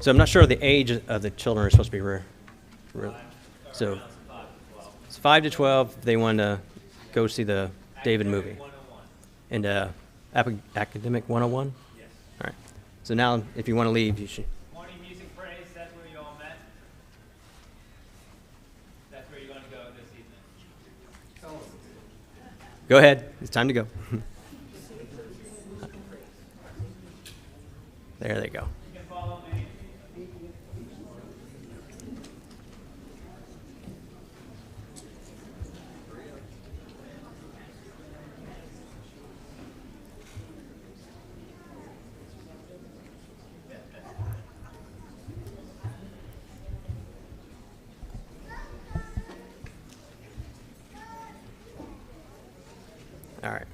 So I'm not sure the age of the children are supposed to be so it's 5 to 12. They want to go see the David movie. And Academic 101? Yes. All right. So now, if you want to leave, you should. Morning music praise, that's where you all met. That's where you're going to go this evening. Go ahead. It's time to go. There they go. You can follow me. All right.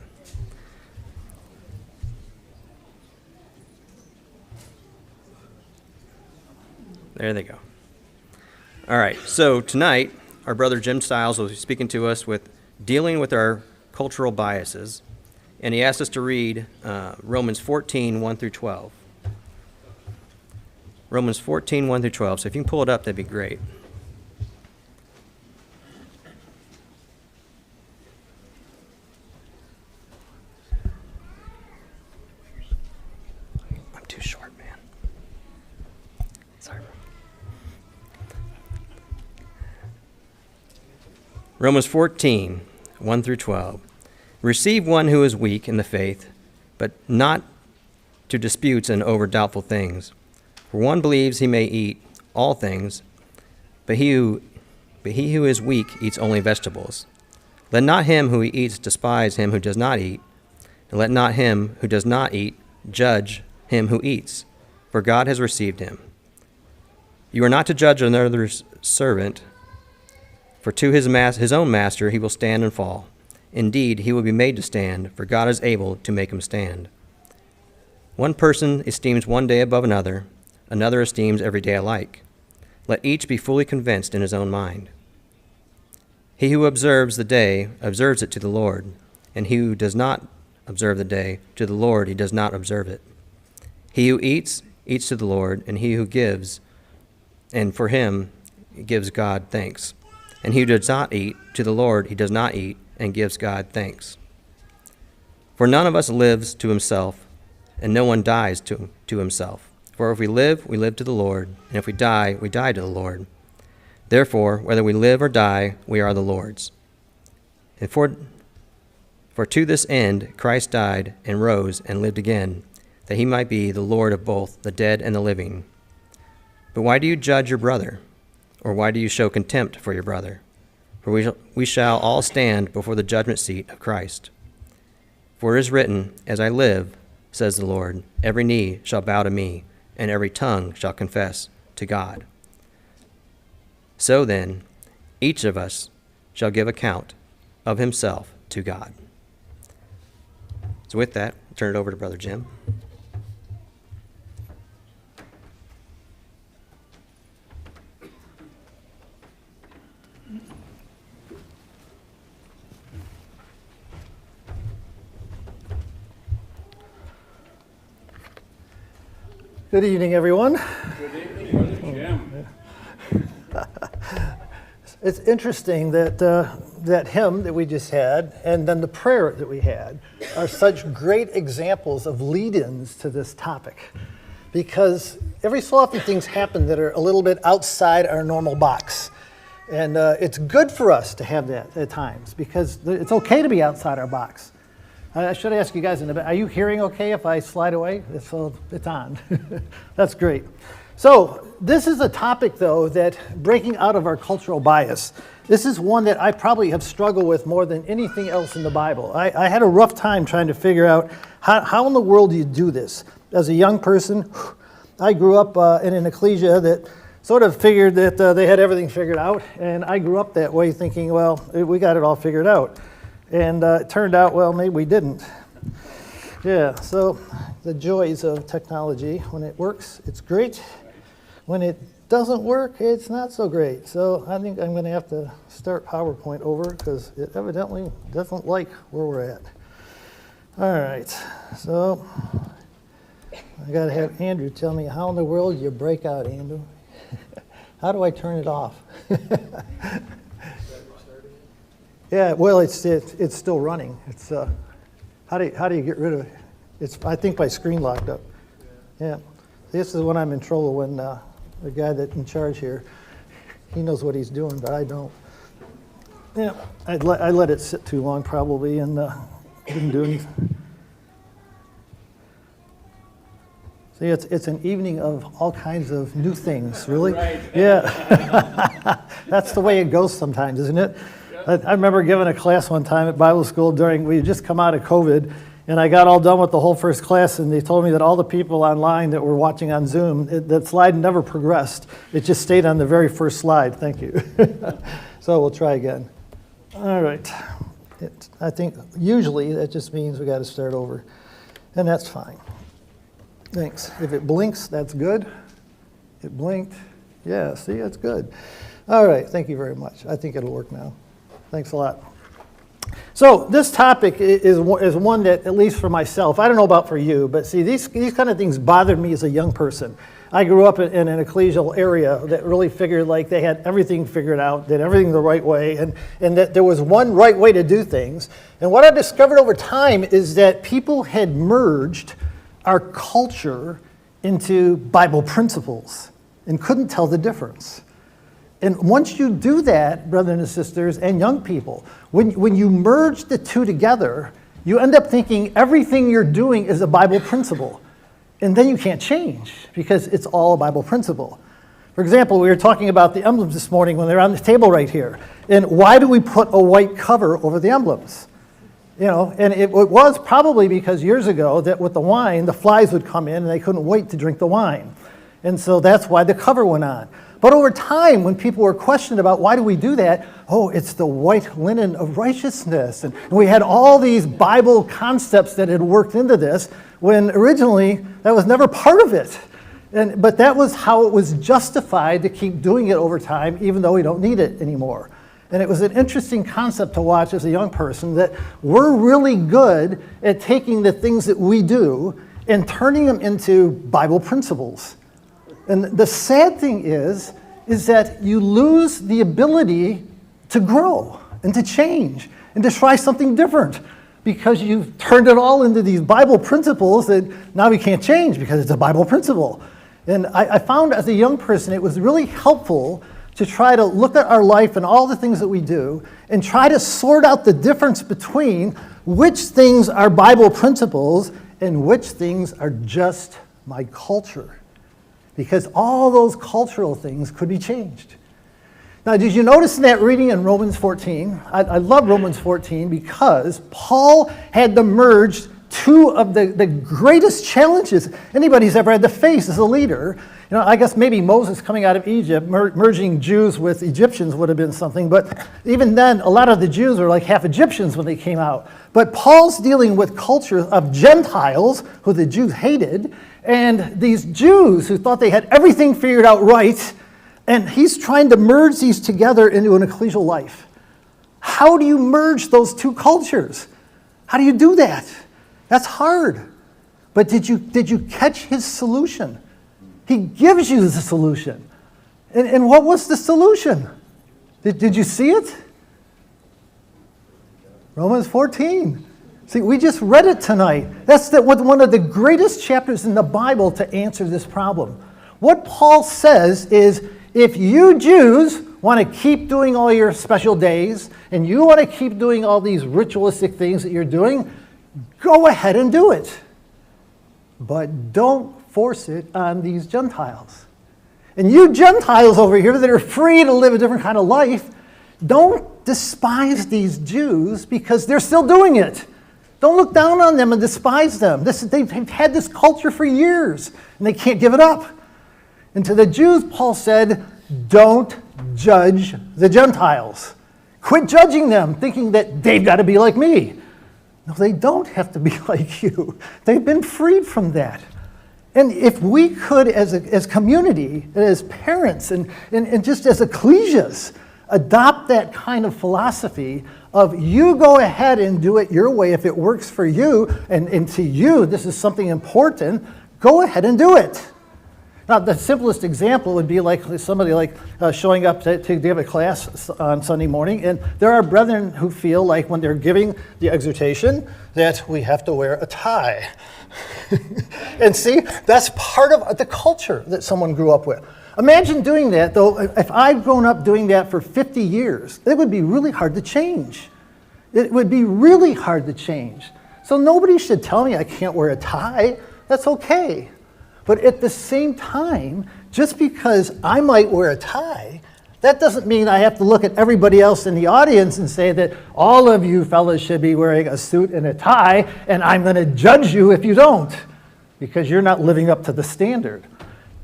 There they go. All right. So tonight, our brother Jim Stiles will be speaking to us with dealing with our cultural biases, and he asked us to read Romans 14, 1 through 12. Romans 14, 1 through 12. So if you can pull it up, that'd be great. I'm too short, man. Sorry. Romans 14, 1 through 12. Receive one who is weak in the faith, but not to disputes and over doubtful things. For one believes he may eat all things, but he who is weak eats only vegetables. Let not him who eats despise him who does not eat, and let not him who does not eat judge him who eats, for God has received him. You are not to judge another's servant, for to his own master he will stand and fall. Indeed, he will be made to stand, for God is able to make him stand. One person esteems one day above another, another esteems every day alike. Let each be fully convinced in his own mind. He who observes the day observes it to the Lord, and he who does not observe the day, to the Lord he does not observe it. He who eats, eats to the Lord, and he who gives, and for him gives God thanks. And he who does not eat, to the Lord he does not eat, and gives God thanks. For none of us lives to himself, and no one dies to himself. For if we live to the Lord, and if we die to the Lord. Therefore, whether we live or die, we are the Lord's. And for to this end Christ died and rose and lived again, that he might be the Lord of both the dead and the living. But why do you judge your brother? Or why do you show contempt for your brother? For we shall all stand before the judgment seat of Christ. For it is written, As I live, says the Lord, every knee shall bow to me, and every tongue shall confess to God. So then, each of us shall give account of himself to God. So with that, I'll turn it over to Brother Jim. Good evening, everyone. Good evening, Brother Jim. It's interesting that that hymn that we just had and then the prayer that we had are such great examples of lead-ins to this topic, because every so often things happen that are a little bit outside our normal box. And it's good for us to have that at times, because it's okay to be outside our box. I should ask you guys in the back, are you hearing okay if I slide away? It's on. That's great. So this is a topic, though, that breaking out of our cultural bias, this is one that I probably have struggled with more than anything else in the Bible. I had a rough time trying to figure out how in the world do you do this? As a young person, I grew up in an ecclesia that sort of figured that they had everything figured out, and I grew up that way thinking, well, we got it all figured out. And it turned out, well, maybe we didn't. Yeah, so the joys of technology. When it works, it's great. When it doesn't work, it's not so great. So I think I'm going to have to start PowerPoint over, because it evidently doesn't like where we're at. All right, so I got to have Andrew tell me how in the world you break out, Andrew. How do I turn it off? Yeah, well, it's still running. It's how do you get rid of it? It's I think by screen locked up. Yeah, this is when I'm in trouble when the guy that's in charge here, he knows what he's doing, but I don't. Yeah, I let it sit too long probably and didn't do anything. See, it's an evening of all kinds of new things, really. Right. Yeah. That's the way it goes sometimes, isn't it? Yep. I remember giving a class one time at Bible school we had just come out of COVID, and I got all done with the whole first class, and they told me that all the people online that were watching on Zoom, that slide never progressed. It just stayed on the very first slide. Thank you. So we'll try again. All right. I think usually that just means we got to start over, and that's fine. Thanks. If it blinks, that's good. It blinked. Yeah, see, it's good. All right, thank you very much. I think it'll work now. Thanks a lot. So this topic is one that, at least for myself, I don't know about for you, but see, these kind of things bothered me as a young person. I grew up in an ecclesial area that really figured like they had everything figured out, did everything the right way, and that there was one right way to do things. And what I discovered over time is that people had merged our culture into Bible principles and couldn't tell the difference. And once you do that, brothers and sisters and young people, when you merge the two together, you end up thinking everything you're doing is a Bible principle. And then you can't change because it's all a Bible principle. For example, we were talking about the emblems this morning when they're on the table right here. And why do we put a white cover over the emblems? You know, and it was probably because years ago that with the wine, the flies would come in and they couldn't wait to drink the wine. And so that's why the cover went on. But over time, when people were questioned about why do we do that, oh, it's the white linen of righteousness. And we had all these Bible concepts that had worked into this when originally that was never part of it. But that was how it was justified to keep doing it over time, even though we don't need it anymore. And it was an interesting concept to watch as a young person that we're really good at taking the things that we do and turning them into Bible principles. And the sad thing is that you lose the ability to grow and to change and to try something different because you've turned it all into these Bible principles that now we can't change because it's a Bible principle. And I found as a young person it was really helpful to try to look at our life and all the things that we do and try to sort out the difference between which things are Bible principles and which things are just my culture. Because all those cultural things could be changed. Now, did you notice in that reading in Romans 14? I love Romans 14 because Paul had to merge two of the greatest challenges anybody's ever had to face as a leader. You know, I guess maybe Moses coming out of Egypt, merging Jews with Egyptians would have been something, but even then, a lot of the Jews were like half Egyptians when they came out. But Paul's dealing with cultures of Gentiles, who the Jews hated, and these Jews who thought they had everything figured out right, and he's trying to merge these together into an ecclesial life. How do you merge those two cultures? How do you do that? That's hard. But did you catch his solution? He gives you the solution. And what was the solution? Did you see it? Romans 14. See, we just read it tonight. That's one of the greatest chapters in the Bible to answer this problem. What Paul says is, if you Jews want to keep doing all your special days, and you want to keep doing all these ritualistic things that you're doing, go ahead and do it. But don't force it on these Gentiles. And you Gentiles over here that are free to live a different kind of life, don't despise these Jews because they're still doing it. Don't look down on them and despise them. They've had this culture for years, and they can't give it up. And to the Jews, Paul said, don't judge the Gentiles. Quit judging them, thinking that they've got to be like me. No, they don't have to be like you. They've been freed from that. And if we could, as community, and as parents, and just as ecclesias, adopt that kind of philosophy of you go ahead and do it your way if it works for you, and to you this is something important, go ahead and do it. Now, the simplest example would be like somebody showing up to give a class on Sunday morning, and there are brethren who feel like when they're giving the exhortation that we have to wear a tie. And see, that's part of the culture that someone grew up with. Imagine doing that, though. If I'd grown up doing that for 50 years, it would be really hard to change. It would be really hard to change. So nobody should tell me I can't wear a tie. That's okay. But at the same time, just because I might wear a tie, that doesn't mean I have to look at everybody else in the audience and say that all of you fellas should be wearing a suit and a tie, and I'm going to judge you if you don't, because you're not living up to the standard.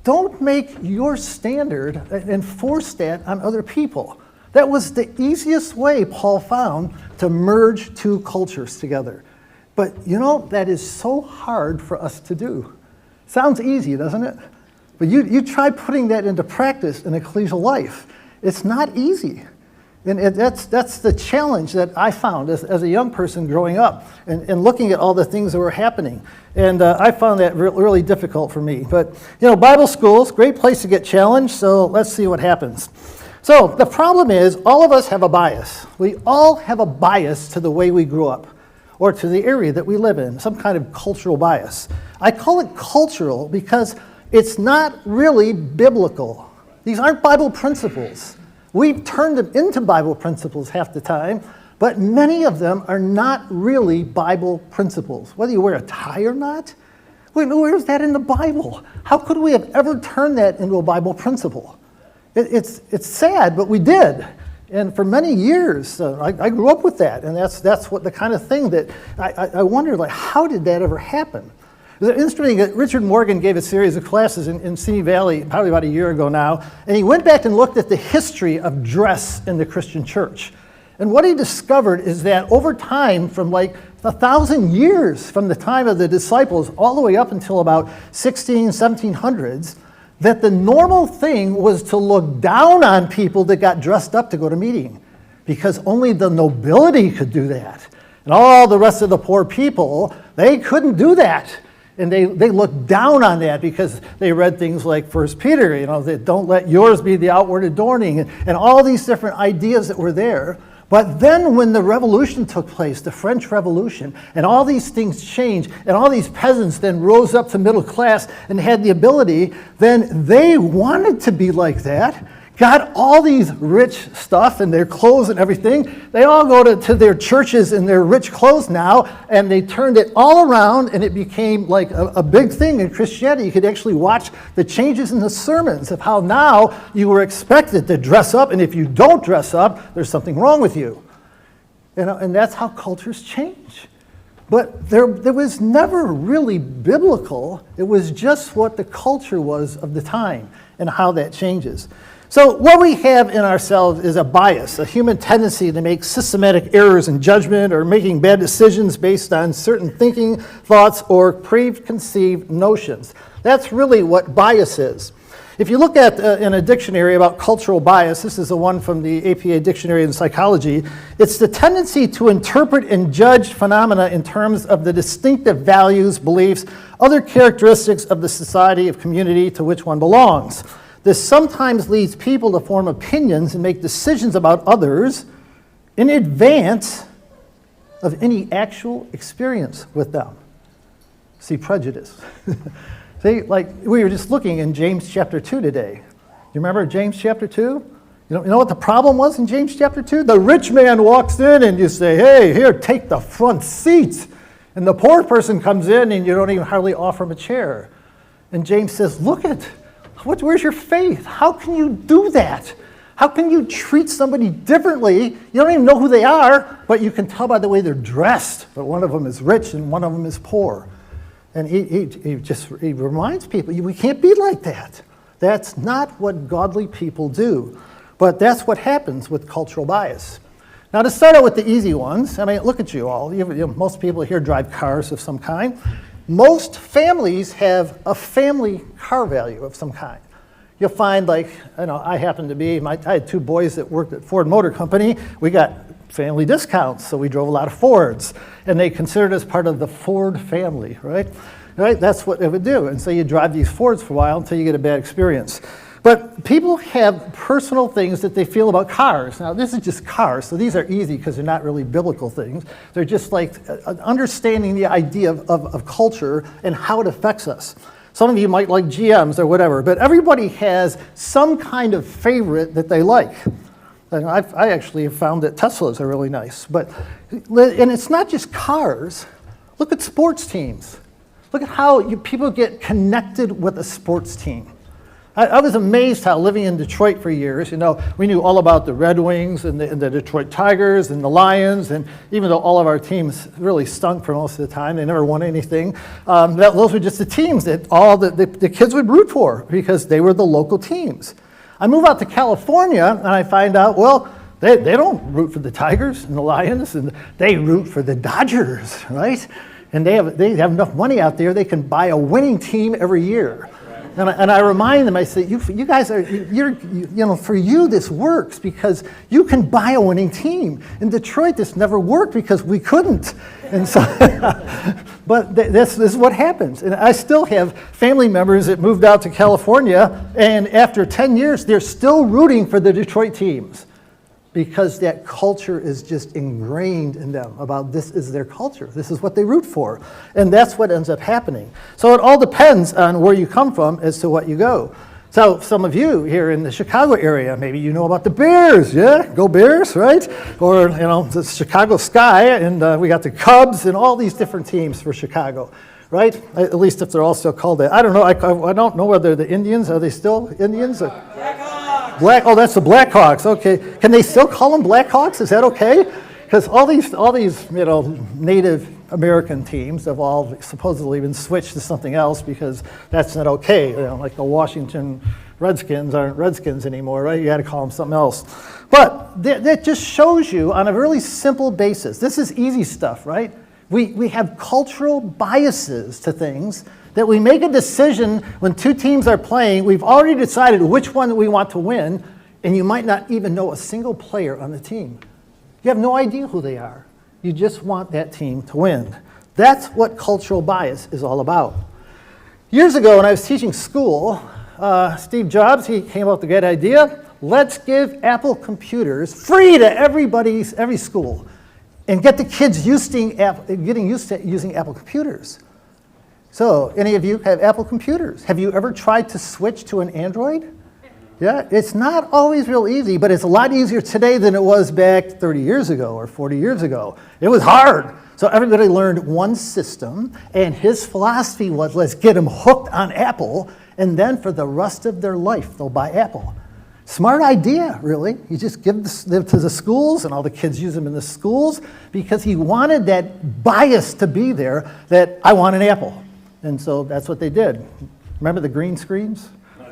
Don't make your standard and force that on other people. That was the easiest way Paul found to merge two cultures together. But you know, that is so hard for us to do. Sounds easy, doesn't it? But you try putting that into practice in ecclesial life. It's not easy. And that's the challenge that I found as a young person growing up and looking at all the things that were happening. And I found that really difficult for me. But, you know, Bible schools, great place to get challenged, so let's see what happens. So the problem is all of us have a bias. We all have a bias to the way we grew up or to the area that we live in, some kind of cultural bias. I call it cultural because it's not really biblical. These aren't Bible principles. We've turned them into Bible principles half the time, but many of them are not really Bible principles. Whether you wear a tie or not, where's that in the Bible? How could we have ever turned that into a Bible principle? It's sad, but we did. And for many years, I grew up with that, and that's what the kind of thing that I wondered, like, how did that ever happen? It was interesting that Richard Morgan gave a series of classes in Simi Valley probably about a year ago now, and he went back and looked at the history of dress in the Christian church. And what he discovered is that over time, from like 1,000 years from the time of the disciples all the way up until about 1700s, that the normal thing was to look down on people that got dressed up to go to meeting, because only the nobility could do that. And all the rest of the poor people, they couldn't do that. And they looked down on that because they read things like 1 Peter, you know, that don't let yours be the outward adorning, and all these different ideas that were there. But then when the revolution took place, the French Revolution, and all these things changed, and all these peasants then rose up to middle class and had the ability, then they wanted to be like that, got all these rich stuff and their clothes and everything. They all go to their churches in their rich clothes now, and they turned it all around, and it became like a big thing in Christianity. You could actually watch the changes in the sermons of how now you were expected to dress up, and if you don't dress up, there's something wrong with you. And that's how cultures change. But there was never really biblical. It was just what the culture was of the time and how that changes. So what we have in ourselves is a bias, a human tendency to make systematic errors in judgment or making bad decisions based on certain thinking, thoughts, or preconceived notions. That's really what bias is. If you look at in a dictionary about cultural bias, this is the one from the APA Dictionary in Psychology, it's the tendency to interpret and judge phenomena in terms of the distinctive values, beliefs, other characteristics of the society of community to which one belongs. This sometimes leads people to form opinions and make decisions about others in advance of any actual experience with them. See, prejudice. See, like we were just looking in James chapter 2 today. You remember James chapter 2? You know what the problem was in James chapter 2? The rich man walks in and you say, hey, here, take the front seat. And the poor person comes in and you don't even hardly offer him a chair. And James says, look at where's your faith? How can you do that? How can you treat somebody differently? You don't even know who they are, but you can tell by the way they're dressed. But one of them is rich and one of them is poor. And he reminds people, we can't be like that. That's not what godly people do. But that's what happens with cultural bias. Now, to start out with the easy ones, I mean, look at you all. Most people here drive cars of some kind. Most families have a family car value of some kind. You'll find, like, I happen to be, I had two boys that worked at Ford Motor Company. We got family discounts, so we drove a lot of Fords, and they considered us part of the Ford family, right? right? That's what it would do. And so you drive these Fords for a while until you get a bad experience. But people have personal things that they feel about cars. Now, this is just cars, so these are easy because they're not really biblical things. They're just like understanding the idea of culture and how it affects us. Some of you might like GMs or whatever, but everybody has some kind of favorite that they like. And I actually have found that Teslas are really nice. And it's not just cars. Look at sports teams. Look at how people get connected with a sports team. I was amazed how living in Detroit for years, we knew all about the Red Wings and the Detroit Tigers and the Lions, and even though all of our teams really stunk for most of the time, they never won anything, those were just the teams that all the kids would root for because they were the local teams. I move out to California and I find out, well, they don't root for the Tigers and the Lions, and they root for the Dodgers, right? And they have enough money out there, they can buy a winning team every year. And I remind them, I say, you guys are, for you this works because you can buy a winning team. In Detroit, this never worked because we couldn't. And so, but this is what happens. And I still have family members that moved out to California, and after 10 years, they're still rooting for the Detroit teams because that culture is just ingrained in them about this is their culture. This is what they root for. And that's what ends up happening. So it all depends on where you come from as to what you go. So some of you here in the Chicago area, maybe you know about the Bears, yeah? Go Bears, right? Or, the Chicago Sky, and we got the Cubs and all these different teams for Chicago, right? At least if they're all still called that. I don't know, I don't know whether the Indians, are they still Indians? Oh, that's the Blackhawks. Okay, can they still call them Blackhawks? Is that okay? Because all these Native American teams have all supposedly been switched to something else because that's not okay. Like the Washington Redskins aren't Redskins anymore, right? You got to call them something else. But that just shows you on a really simple basis. This is easy stuff, right? We have cultural biases to things that we make a decision when two teams are playing. We've already decided which one we want to win, and you might not even know a single player on the team. You have no idea who they are. You just want that team to win. That's what cultural bias is all about. Years ago when I was teaching school, Steve Jobs, he came up with a great idea. Let's give Apple computers free to every school and get the kids getting used to using Apple computers. So, any of you have Apple computers? Have you ever tried to switch to an Android? Yeah, it's not always real easy, but it's a lot easier today than it was back 30 years ago or 40 years ago. It was hard. So everybody learned one system, and his philosophy was, let's get them hooked on Apple, and then for the rest of their life, they'll buy Apple. Smart idea, really. You just give them to the schools, and all the kids use them in the schools, because he wanted that bias to be there, that I want an Apple. And so that's what they did. Remember the green screens?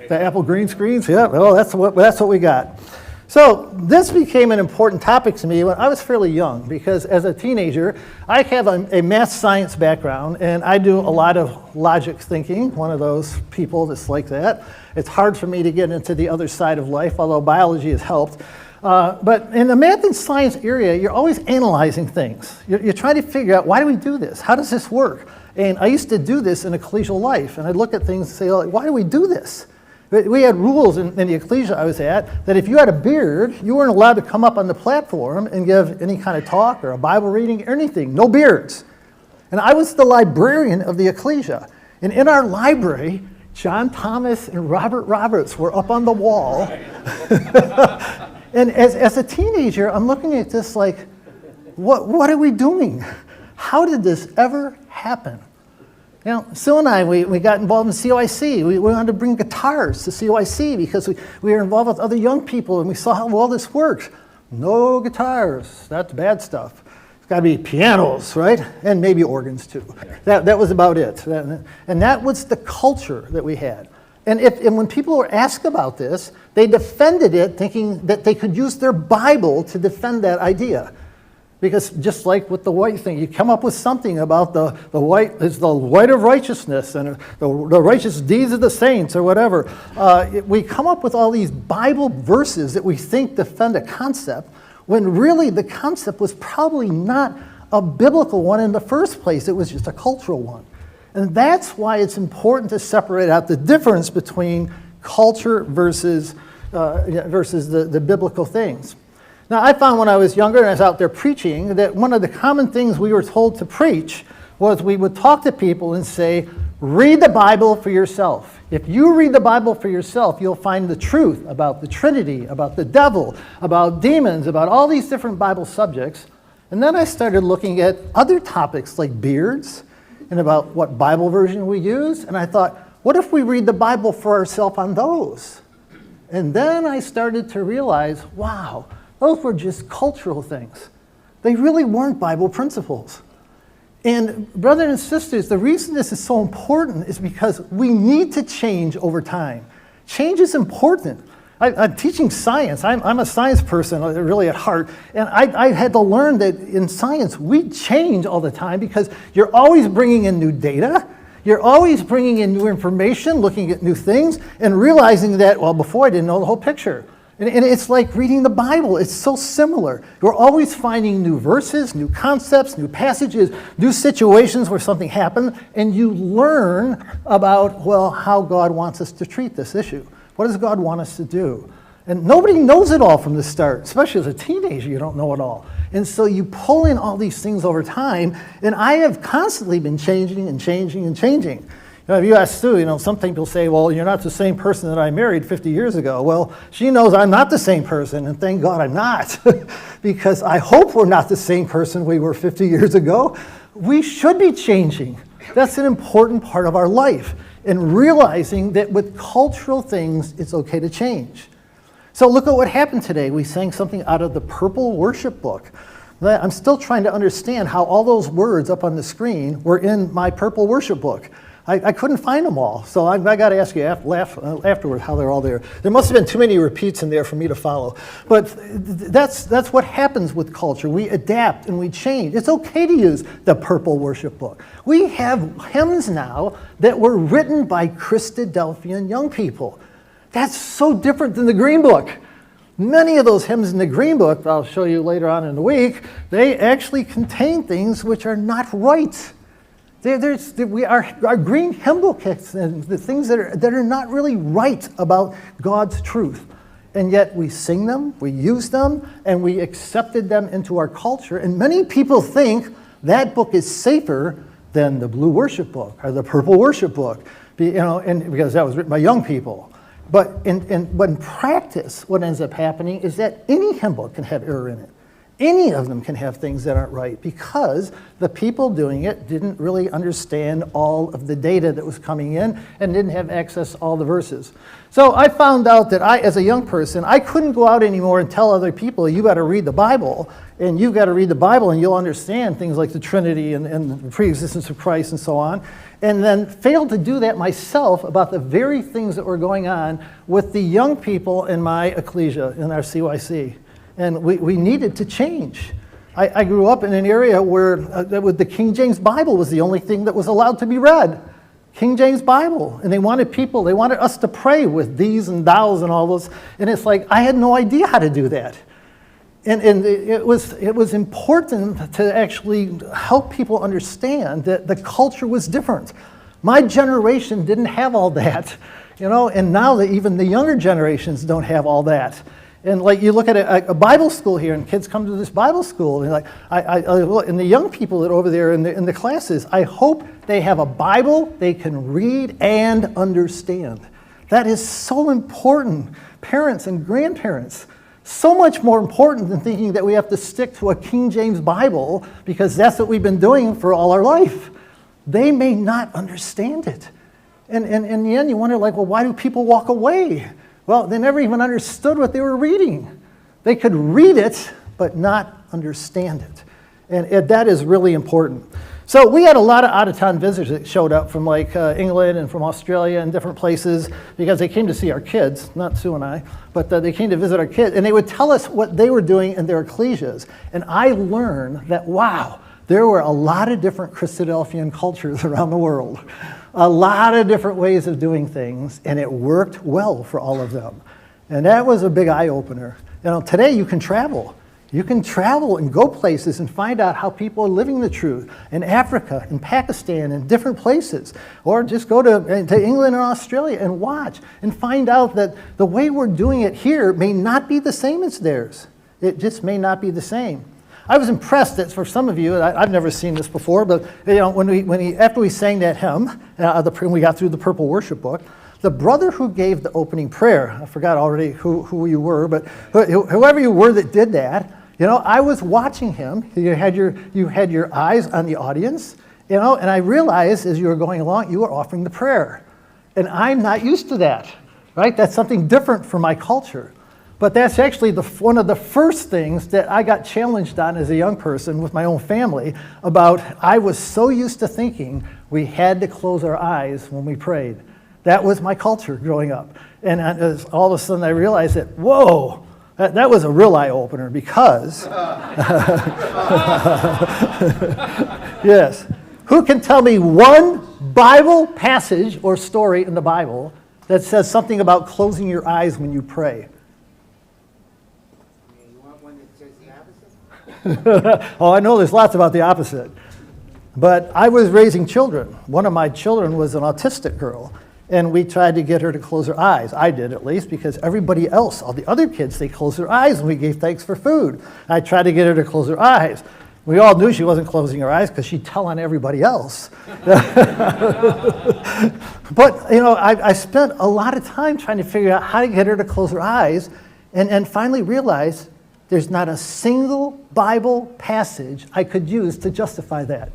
The Apple green screens? Yeah, well, that's what we got. So this became an important topic to me when I was fairly young, because as a teenager, I have a math science background, and I do a lot of logic thinking, one of those people that's like that. It's hard for me to get into the other side of life, although biology has helped. But in the math and science area, you're always analyzing things. You're trying to figure out, why do we do this? How does this work? And I used to do this in ecclesial life, and I'd look at things and say, why do we do this? We had rules in the ecclesia I was at that if you had a beard, you weren't allowed to come up on the platform and give any kind of talk or a Bible reading or anything, no beards. And I was the librarian of the ecclesia. And in our library, John Thomas and Robert Roberts were up on the wall. And as a teenager, I'm looking at this like, what are we doing? How did this ever happen? Sue and I, we got involved in COIC. We wanted to bring guitars to COIC because we were involved with other young people, and we saw how well this works. No guitars, that's bad stuff. It's got to be pianos, right? And maybe organs too. That was about it. And that was the culture that we had. And when people were asked about this, they defended it thinking that they could use their Bible to defend that idea. Because just like with the white thing, you come up with something about the white is the white of righteousness and the righteous deeds of the saints or whatever. We come up with all these Bible verses that we think defend a concept, when really the concept was probably not a biblical one in the first place. It was just a cultural one. And that's why it's important to separate out the difference between culture versus the biblical things. Now, I found when I was younger and I was out there preaching that one of the common things we were told to preach was we would talk to people and say, read the Bible for yourself. If you read the Bible for yourself, you'll find the truth about the Trinity, about the devil, about demons, about all these different Bible subjects. And then I started looking at other topics like beards and about what Bible version we use. And I thought, what if we read the Bible for ourselves on those? And then I started to realize, wow, those were just cultural things. They really weren't Bible principles. And brothers and sisters, the reason this is so important is because we need to change over time. Change is important. I'm teaching science. I'm a science person really at heart. And I had to learn that in science, we change all the time because you're always bringing in new data. You're always bringing in new information, looking at new things, and realizing that, well, before I didn't know the whole picture. And it's like reading the Bible. It's so similar. You're always finding new verses, new concepts, new passages, new situations where something happened, and you learn about, well, how God wants us to treat this issue. What does God want us to do? And nobody knows it all from the start, especially as a teenager, you don't know it all. And so you pull in all these things over time, and I have constantly been changing and changing and changing. If you ask Sue, some people say, well, you're not the same person that I married 50 years ago. Well, she knows I'm not the same person, and thank God I'm not, because I hope we're not the same person we were 50 years ago. We should be changing. That's an important part of our life, and realizing that with cultural things, it's okay to change. So look at what happened today. We sang something out of the Purple Worship Book. I'm still trying to understand how all those words up on the screen were in my Purple Worship Book. I couldn't find them all, so I got to ask you afterward how they're all there. There must have been too many repeats in there for me to follow. But that's what happens with culture. We adapt and we change. It's okay to use the Purple Worship Book. We have hymns now that were written by Christadelphian young people. That's so different than the Green Book. Many of those hymns in the Green Book, I'll show you later on in the week, they actually contain things which are not right. Our green hymn book and the things that are not really right about God's truth. And yet we sing them, we use them, and we accepted them into our culture. And many people think that book is safer than the Blue Worship Book or the Purple Worship Book, and because that was written by young people. But in practice, what ends up happening is that any hymn book can have error in it. Any of them can have things that aren't right because the people doing it didn't really understand all of the data that was coming in and didn't have access to all the verses. So I found out that as a young person, I couldn't go out anymore and tell other people, you got to read the Bible, and you've got to read the Bible and you'll understand things like the Trinity and the preexistence of Christ and so on, and then failed to do that myself about the very things that were going on with the young people in my ecclesia, in our CYC. And we needed to change. I grew up in an area where the King James Bible was the only thing that was allowed to be read. King James Bible. And they wanted us to pray with these and thous and all those. And it's like, I had no idea how to do that. And it was important to actually help people understand that the culture was different. My generation didn't have all that, and now even the younger generations don't have all that. And like you look at a Bible school here, and kids come to this Bible school, and and the young people that are over there in the classes, I hope they have a Bible they can read and understand. That is so important, parents and grandparents. So much more important than thinking that we have to stick to a King James Bible because that's what we've been doing for all our life. They may not understand it. And in the end, you wonder, well, why do people walk away? Well, they never even understood what they were reading. They could read it, but not understand it. And that is really important. So we had a lot of out-of-town visitors that showed up from England and from Australia and different places because they came to see our kids, not Sue and I, but they came to visit our kids. And they would tell us what they were doing in their ecclesias. And I learned that, wow, there were a lot of different Christadelphian cultures around the world. A lot of different ways of doing things, and it worked well for all of them. And that was a big eye-opener. Today you can travel. You can travel and go places and find out how people are living the truth in Africa, in Pakistan, in different places. Or just go to England or Australia and watch and find out that the way we're doing it here may not be the same as theirs. It just may not be the same. I was impressed that for some of you, I've never seen this before, but after we sang that hymn, we got through the Purple Worship Book, the brother who gave the opening prayer, I forgot already who you were, but whoever you were that did that, I was watching him. You had your eyes on the audience, and I realized as you were going along, you were offering the prayer. And I'm not used to that, right? That's something different from my culture. But that's actually one of the first things that I got challenged on as a young person with my own family about. I was so used to thinking we had to close our eyes when we prayed. That was my culture growing up. And all of a sudden I realized that, whoa, that was a real eye-opener because, yes, who can tell me one Bible passage or story in the Bible that says something about closing your eyes when you pray? You want one that says the opposite? Oh, I know there's lots about the opposite. But I was raising children. One of my children was an autistic girl. And we tried to get her to close her eyes. I did, at least, because everybody else, all the other kids, they closed their eyes when we gave thanks for food. I tried to get her to close her eyes. We all knew she wasn't closing her eyes because she'd tell on everybody else. But, I spent a lot of time trying to figure out how to get her to close her eyes and finally realized there's not a single Bible passage I could use to justify that.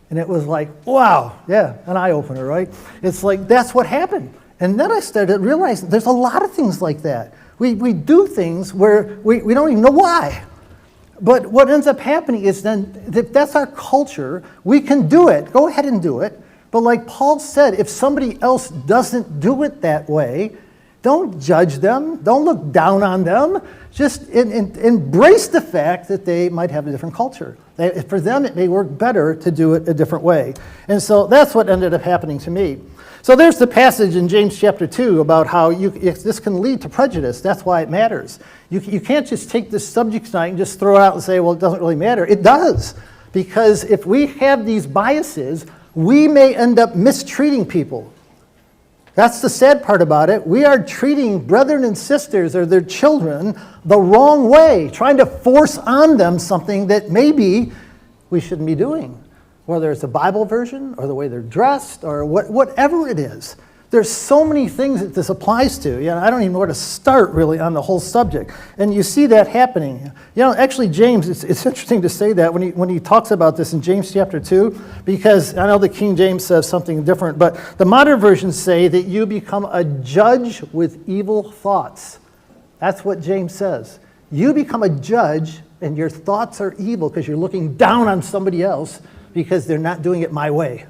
And it was like, wow, yeah, an eye-opener, right? It's like, that's what happened. And then I started realizing there's a lot of things like that. We do things where we don't even know why. But what ends up happening is then, if that's our culture, we can do it. Go ahead and do it. But like Paul said, if somebody else doesn't do it that way, don't judge them. Don't look down on them. Just embrace the fact that they might have a different culture. For them, it may work better to do it a different way. And so that's what ended up happening to me. So there's the passage in James chapter 2 about how this can lead to prejudice. That's why it matters. You can't just take this subject tonight and just throw it out and say, well, it doesn't really matter. It does. Because if we have these biases, we may end up mistreating people. That's the sad part about it. We are treating brethren and sisters or their children the wrong way, trying to force on them something that maybe we shouldn't be doing, whether it's a Bible version or the way they're dressed or whatever it is. There's so many things that this applies to. I don't even know where to start really on the whole subject. And you see that happening. Actually, James, it's interesting to say that when he talks about this in James chapter 2, because I know the King James says something different, but the modern versions say that you become a judge with evil thoughts. That's what James says. You become a judge and your thoughts are evil because you're looking down on somebody else because they're not doing it my way.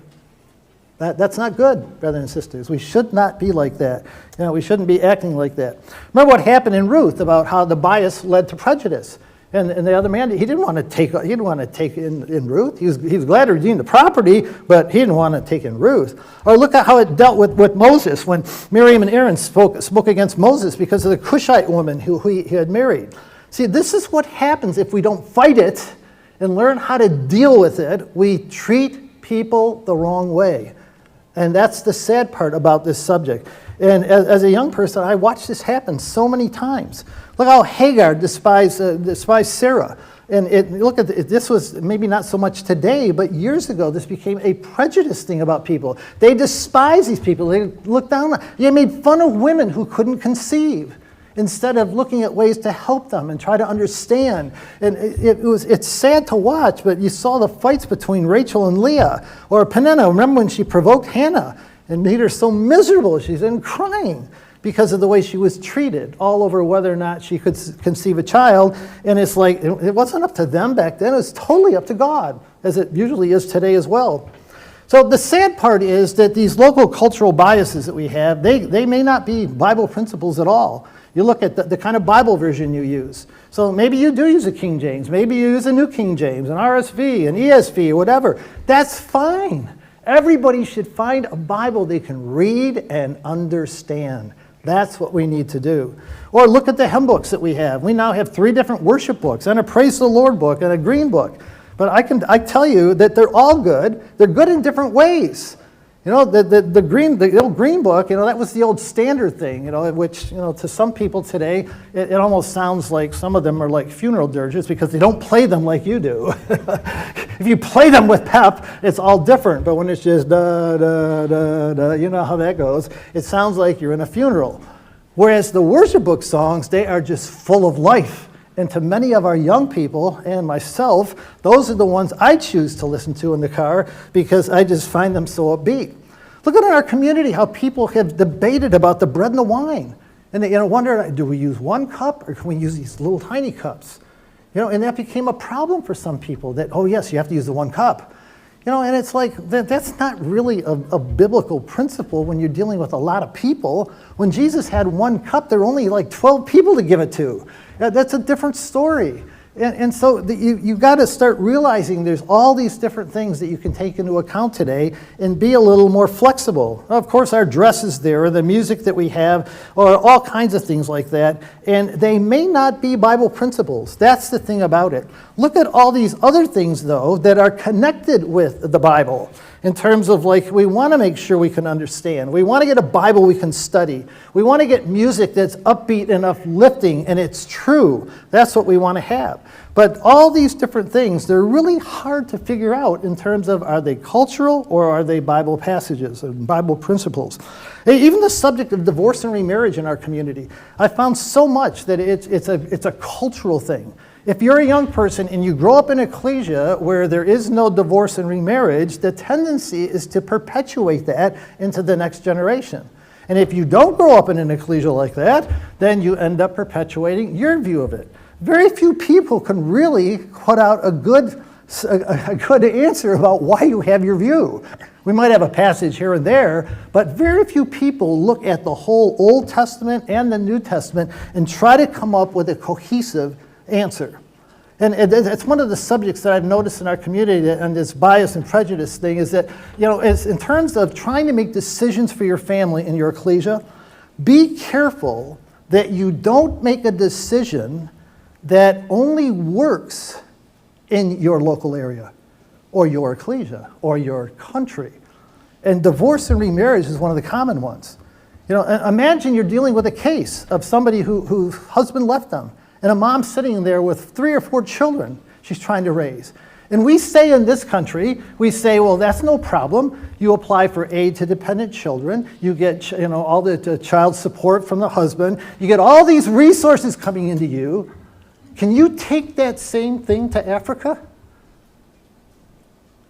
That's not good, brothers and sisters. We should not be like that. We shouldn't be acting like that. Remember what happened in Ruth about how the bias led to prejudice. And the other man, he didn't want to take in Ruth. He was glad to redeem the property, but he didn't want to take in Ruth. Or look at how it dealt with Moses when Miriam and Aaron spoke against Moses because of the Cushite woman who he had married. See, this is what happens if we don't fight it and learn how to deal with it. We treat people the wrong way. And that's the sad part about this subject. And as a young person, I watched this happen so many times. Look how Hagar despised Sarah. And look at this was maybe not so much today, but years ago, this became a prejudice thing about people. They despise these people. They look down on them. They made fun of women who couldn't conceive instead of looking at ways to help them and try to understand. And it's sad to watch, but you saw the fights between Rachel and Leah. Or Peninnah, remember when she provoked Hannah and made her so miserable, she's in crying because of the way she was treated, all over whether or not she could conceive a child. And it's like, it wasn't up to them back then, it was totally up to God, as it usually is today as well. So the sad part is that these local cultural biases that we have, they may not be Bible principles at all. You look at the kind of Bible version you use. So maybe you do use a King James. Maybe you use a New King James, an RSV, an ESV, or whatever. That's fine. Everybody should find a Bible they can read and understand. That's what we need to do. Or look at the hymn books that we have. We now have 3 different worship books and a Praise the Lord book and a green book. But I tell you that they're all good. They're good in different ways. You know, the old green book, you know, that was the old standard thing, you know, which, you know, to some people today, it almost sounds like some of them are like funeral dirges because they don't play them like you do. If you play them with pep, it's all different. But when it's just da, da, da, da, you know how that goes. It sounds like you're in a funeral. Whereas the worship book songs, they are just full of life. And to many of our young people and myself, those are the ones I choose to listen to in the car because I just find them so upbeat. Look at our community, how people have debated about the bread and the wine. And they wonder, do we use 1 cup or can we use these little tiny cups? You know, and that became a problem for some people that, oh yes, you have to use the 1 cup. You know, and it's like, that's not really a biblical principle when you're dealing with a lot of people. When Jesus had 1 cup, there were only like 12 people to give it to. That's a different story. And so you've got to start realizing there's all these different things that you can take into account today and be a little more flexible. Of course, our dress is there, the music that we have, or all kinds of things like that. And they may not be Bible principles. That's the thing about it. Look at all these other things, though, that are connected with the Bible. In terms of, like, we want to make sure we can understand. We want to get a Bible we can study. We want to get music that's upbeat and uplifting, and it's true. That's what we want to have. But all these different things, they're really hard to figure out in terms of, are they cultural or are they Bible passages and Bible principles? Even the subject of divorce and remarriage in our community, I found so much that it's a cultural thing. If you're a young person and you grow up in ecclesia where there is no divorce and remarriage, the tendency is to perpetuate that into the next generation. And if you don't grow up in an ecclesia like that, then you end up perpetuating your view of it. Very few people can really put out a good answer about why you have your view. We might have a passage here and there, but very few people look at the whole Old Testament and the New Testament and try to come up with a cohesive answer. And it's one of the subjects that I've noticed in our community, and this bias and prejudice thing is that, you know, in terms of trying to make decisions for your family in your ecclesia, be careful that you don't make a decision that only works in your local area or your ecclesia or your country. And divorce and remarriage is one of the common ones. You know, imagine you're dealing with a case of somebody whose husband left them, and a mom sitting there with 3 or 4 children she's trying to raise. And we say in this country, we say, well, that's no problem. You apply for aid to dependent children. You get, you know, all the child support from the husband. You get all these resources coming into you. Can you take that same thing to Africa?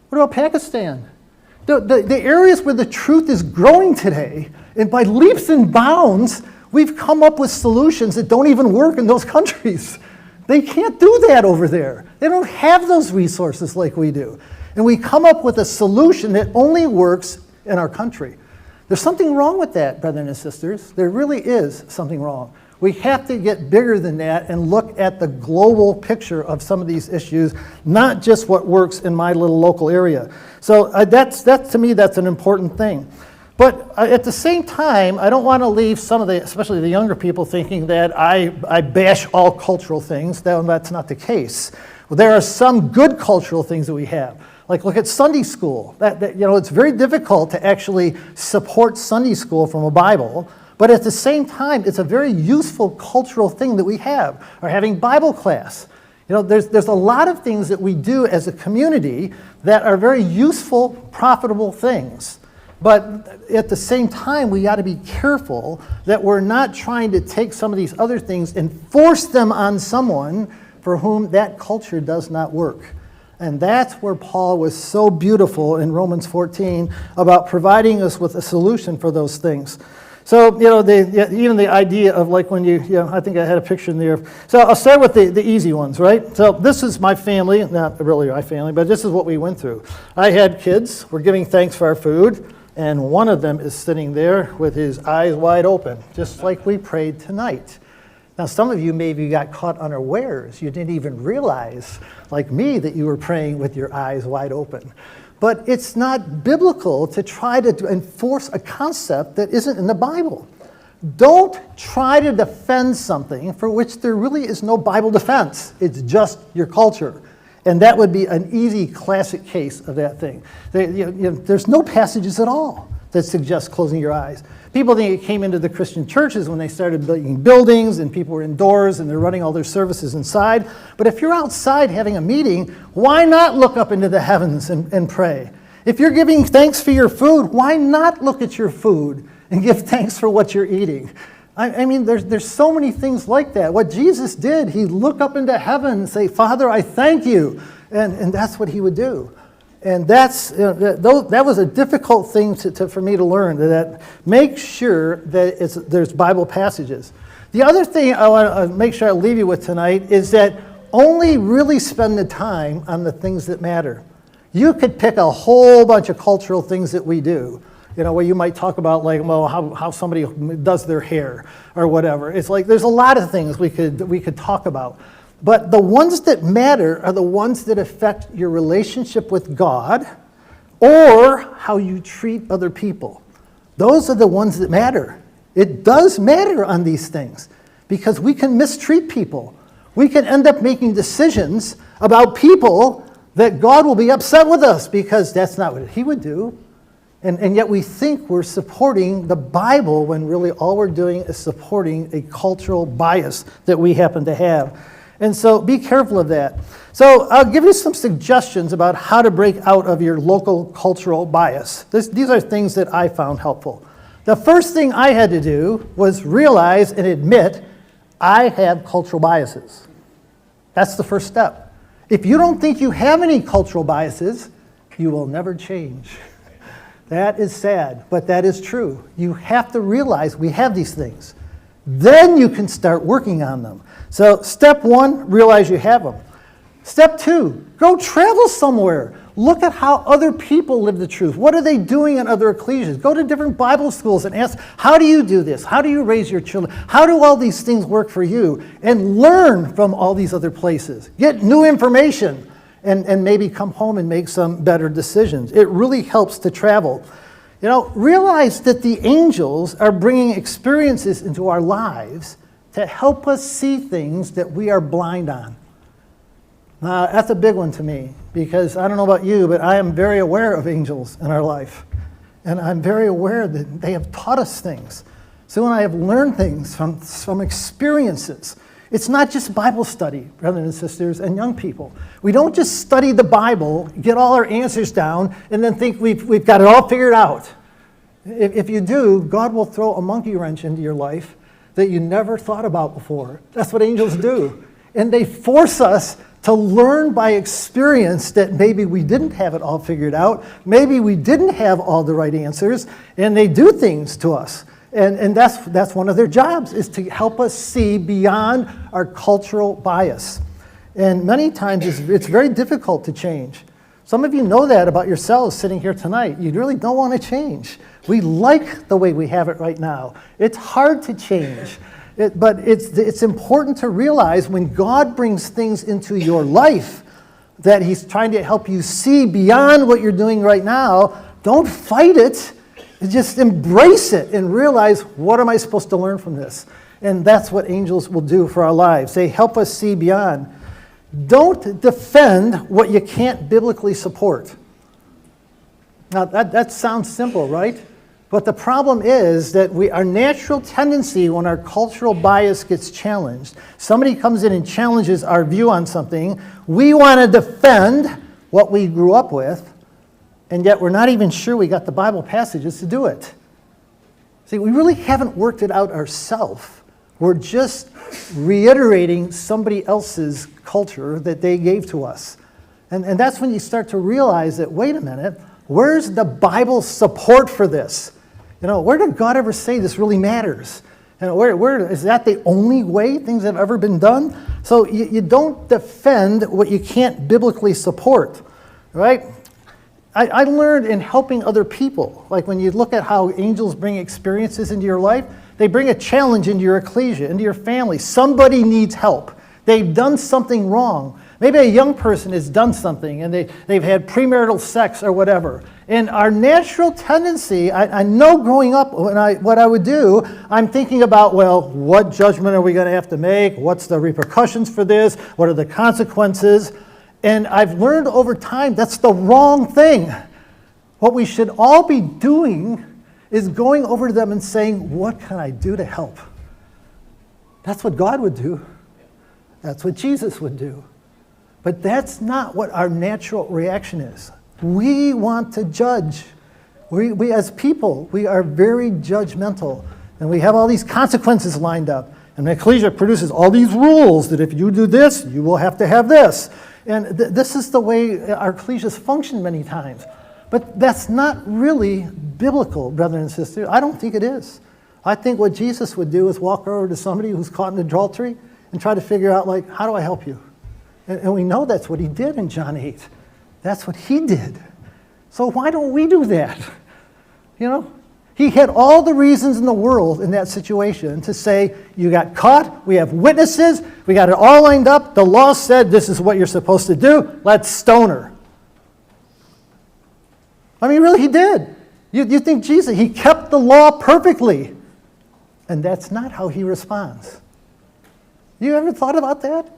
What about Pakistan? The areas where the truth is growing today, and by leaps and bounds, we've come up with solutions that don't even work in those countries. They can't do that over there. They don't have those resources like we do. And we come up with a solution that only works in our country. There's something wrong with that, brothers and sisters. There really is something wrong. We have to get bigger than that and look at the global picture of some of these issues, not just what works in my little local area. So to me, that's an important thing. But at the same time, I don't want to leave some of especially the younger people, thinking that I bash all cultural things. That's not the case. Well, there are some good cultural things that we have. Like, look at Sunday school. It's very difficult to actually support Sunday school from a Bible. But at the same time, it's a very useful cultural thing that we have, or having Bible class. You know, there's a lot of things that we do as a community that are very useful, profitable things. But at the same time, we got to be careful that we're not trying to take some of these other things and force them on someone for whom that culture does not work. And that's where Paul was so beautiful in Romans 14 about providing us with a solution for those things. So, you know, even the idea of, like, when I think I had a picture in there. So I'll start with the easy ones, right? So this is my family, not really my family, but this is what we went through. I had kids. We're giving thanks for our food. And one of them is sitting there with his eyes wide open, just like we prayed tonight. Now, some of you maybe got caught unawares. You didn't even realize, like me, that you were praying with your eyes wide open. But it's not biblical to try to enforce a concept that isn't in the Bible. Don't try to defend something for which there really is no Bible defense. It's just your culture. And that would be an easy classic case of that thing. There's no passages at all that suggest closing your eyes. People think it came into the Christian churches when they started building buildings and people were indoors and they're running all their services inside. But if you're outside having a meeting, why not look up into the heavens and pray? If you're giving thanks for your food, why not look at your food and give thanks for what you're eating? I mean, there's so many things like that. What Jesus did, he looked up into heaven and say, Father, I thank you. And that's what he would do. And that was a difficult thing for me to learn, that make sure that there's Bible passages. The other thing I want to make sure I leave you with tonight is that only really spend the time on the things that matter. You could pick a whole bunch of cultural things that we do, where you might talk about how somebody does their hair or whatever. It's like there's a lot of things we could talk about. But the ones that matter are the ones that affect your relationship with God or how you treat other people. Those are the ones that matter. It does matter on these things because we can mistreat people. We can end up making decisions about people that God will be upset with us because that's not what he would do. And yet we think we're supporting the Bible when really all we're doing is supporting a cultural bias that we happen to have. And so be careful of that. So I'll give you some suggestions about how to break out of your local cultural bias. These are things that I found helpful. The first thing I had to do was realize and admit I have cultural biases. That's the first step. If you don't think you have any cultural biases, you will never change. That is sad, but that is true. You have to realize we have these things. Then you can start working on them. So step one, realize you have them. Step two, go travel somewhere. Look at how other people live the truth. What are they doing in other ecclesias? Go to different Bible schools and ask, how do you do this? How do you raise your children? How do all these things work for you? And learn from all these other places. Get new information and maybe come home and make some better decisions. It really helps to travel. Realize that the angels are bringing experiences into our lives to help us see things that we are blind on. That's a big one to me, because I don't know about you, but I am very aware of angels in our life. And I'm very aware that they have taught us things. So when I have learned things from experiences, it's not just Bible study, brothers and sisters and young people. We don't just study the Bible, get all our answers down, and then think we've got it all figured out. If you do, God will throw a monkey wrench into your life that you never thought about before. That's what angels do. And they force us to learn by experience that maybe we didn't have it all figured out, maybe we didn't have all the right answers, and they do things to us. And that's one of their jobs, is to help us see beyond our cultural bias. And many times it's very difficult to change. Some of you know that about yourselves sitting here tonight. You really don't want to change. We like the way we have it right now. It's hard to change. But it's important to realize when God brings things into your life that he's trying to help you see beyond what you're doing right now. Don't fight it. Just embrace it and realize, what am I supposed to learn from this? And that's what angels will do for our lives. They help us see beyond. Don't defend what you can't biblically support. Now, that sounds simple, right? But the problem is that our natural tendency when our cultural bias gets challenged, somebody comes in and challenges our view on something, we want to defend what we grew up with, and yet we're not even sure we got the Bible passages to do it. See, we really haven't worked it out ourselves. We're just reiterating somebody else's culture that they gave to us. And that's when you start to realize that, wait a minute, where's the Bible support for this? Where did God ever say this really matters? Where is that the only way things have ever been done? So you don't defend what you can't biblically support, right? I learned in helping other people, like when you look at how angels bring experiences into your life, they bring a challenge into your ecclesia, into your family. Somebody needs help. They've done something wrong. Maybe a young person has done something and they've had premarital sex or whatever. And our natural tendency, I know growing up, what I would do, I'm thinking about, well, what judgment are we going to have to make? What's the repercussions for this? What are the consequences? And I've learned over time that's the wrong thing. What we should all be doing is going over to them and saying, what can I do to help? That's what God would do. That's what Jesus would do. But that's not what our natural reaction is. We want to judge. We as people, we are very judgmental. And we have all these consequences lined up. And the ecclesia produces all these rules that if you do this, you will have to have this. And this is the way our ecclesias function many times. But that's not really biblical, brothers and sisters. I don't think it is. I think what Jesus would do is walk over to somebody who's caught in adultery and try to figure out, like, how do I help you? And we know that's what he did in John 8. That's what he did. So why don't we do that? You know? He had all the reasons in the world in that situation to say, you got caught, we have witnesses, we got it all lined up, the law said this is what you're supposed to do, let's stone her. I mean, really, he did. You think Jesus, he kept the law perfectly. And that's not how he responds. You ever thought about that?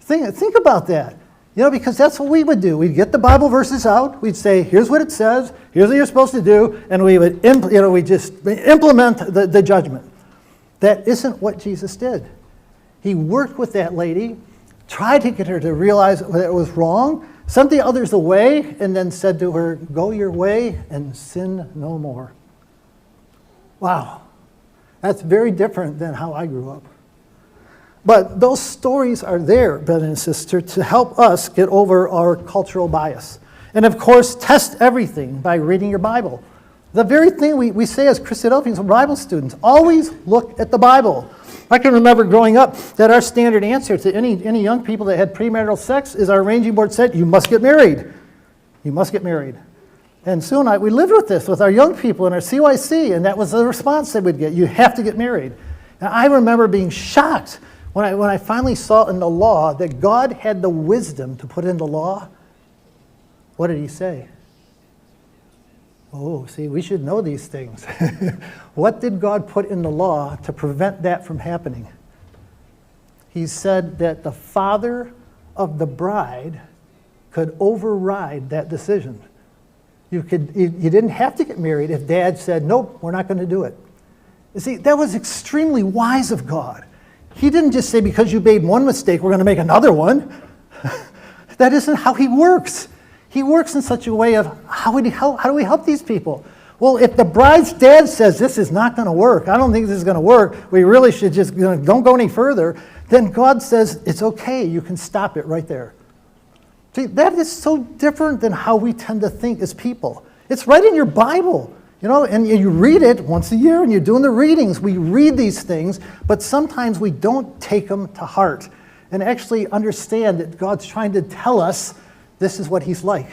Think about that. You know, because that's what we would do. We'd get the Bible verses out. We'd say, here's what it says. Here's what you're supposed to do. And we would just implement the judgment. That isn't what Jesus did. He worked with that lady, tried to get her to realize that it was wrong, sent the others away, and then said to her, go your way and sin no more. Wow. That's very different than how I grew up. But those stories are there, brother and sister, to help us get over our cultural bias. And of course, test everything by reading your Bible. The very thing we say as Christadelphians, Bible students, always look at the Bible. I can remember growing up that our standard answer to any young people that had premarital sex is our arranging board said, you must get married. You must get married. And soon we lived with this with our young people in our CYC, and that was the response they would get. You have to get married. And I remember being shocked when I finally saw in the law that God had the wisdom to put in the law. What did he say? Oh, see, we should know these things. What did God put in the law to prevent that from happening? He said that the father of the bride could override that decision. You didn't have to get married if dad said, nope, we're not going to do it. You see, that was extremely wise of God. He didn't just say, because you made one mistake, we're going to make another one. That isn't how he works. He works in such a way of, how do we help these people? Well, if the bride's dad says, this is not going to work, I don't think this is going to work, we really should just, don't go any further, then God says, it's okay, you can stop it right there. See, that is so different than how we tend to think as people. It's right in your Bible. You know, and you read it once a year, and you're doing the readings. We read these things, but sometimes we don't take them to heart and actually understand that God's trying to tell us this is what he's like.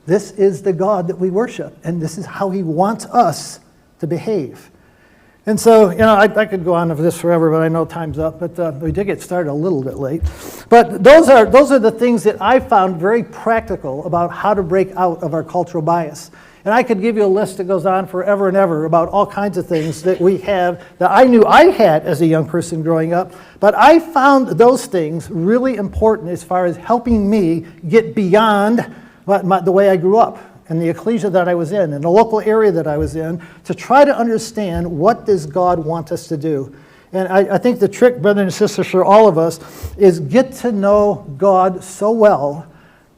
This is the God that we worship, and this is how he wants us to behave. And so, you know, I could go on with this forever, but I know time's up. But we did get started a little bit late. But those are the things that I found very practical about how to break out of our cultural bias. And I could give you a list that goes on forever and ever about all kinds of things that we have that I knew I had as a young person growing up. But I found those things really important as far as helping me get beyond the way I grew up and the ecclesia that I was in and the local area that I was in to try to understand what does God want us to do. And I think the trick, brothers and sisters, for all of us is get to know God so well,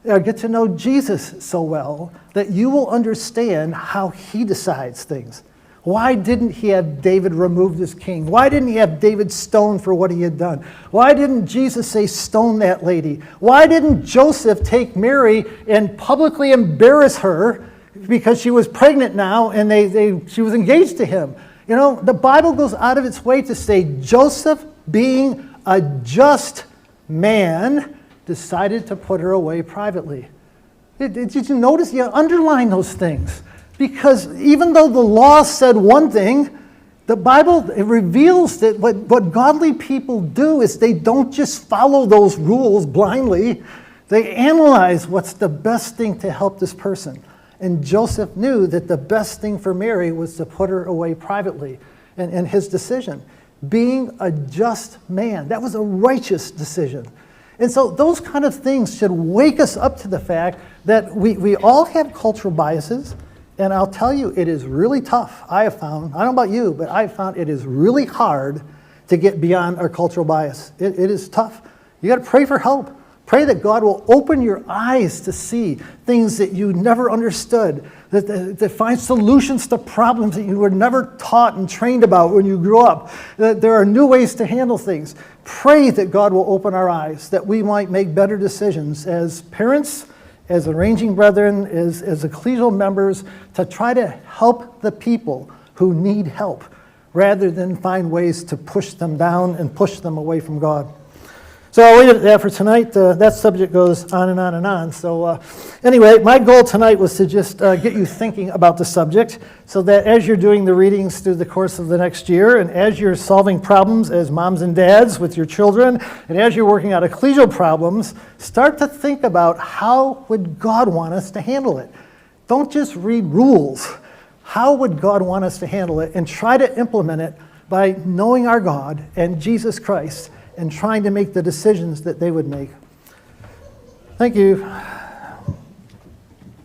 get to know Jesus so well, that you will understand how he decides things. Why didn't he have David removed as king? Why didn't he have David stoned for what he had done? Why didn't Jesus say stone that lady? Why didn't Joseph take Mary and publicly embarrass her because she was pregnant now and she was engaged to him? You know, the Bible goes out of its way to say Joseph, being a just man, decided to put her away privately. Did you notice? You underline those things. Because even though the law said one thing, The Bible, it reveals that what godly people do is they don't just follow those rules blindly. They analyze what's the best thing to help this person. And Joseph knew that the best thing for Mary was to put her away privately. And his decision, being a just man, that was a righteous decision. And so those kind of things should wake us up to the fact that we all have cultural biases. And I'll tell you, it is really tough. I have found, I don't know about you, but I've found it is really hard to get beyond our cultural bias. It is tough. You got to pray for help. Pray that God will open your eyes to see things that you never understood, that find solutions to problems that you were never taught and trained about when you grew up, that there are new ways to handle things. Pray that God will open our eyes, that we might make better decisions as parents, as arranging brethren, as ecclesial members, to try to help the people who need help, rather than find ways to push them down and push them away from God. So I'll leave it at that for tonight. That subject goes on and on and on. So anyway, my goal tonight was to just get you thinking about the subject, so that as you're doing the readings through the course of the next year, and as you're solving problems as moms and dads with your children, and as you're working out ecclesial problems, start to think about how would God want us to handle it. Don't just read rules. How would God want us to handle it? And try to implement it by knowing our God and Jesus Christ, and trying to make the decisions that they would make. Thank you.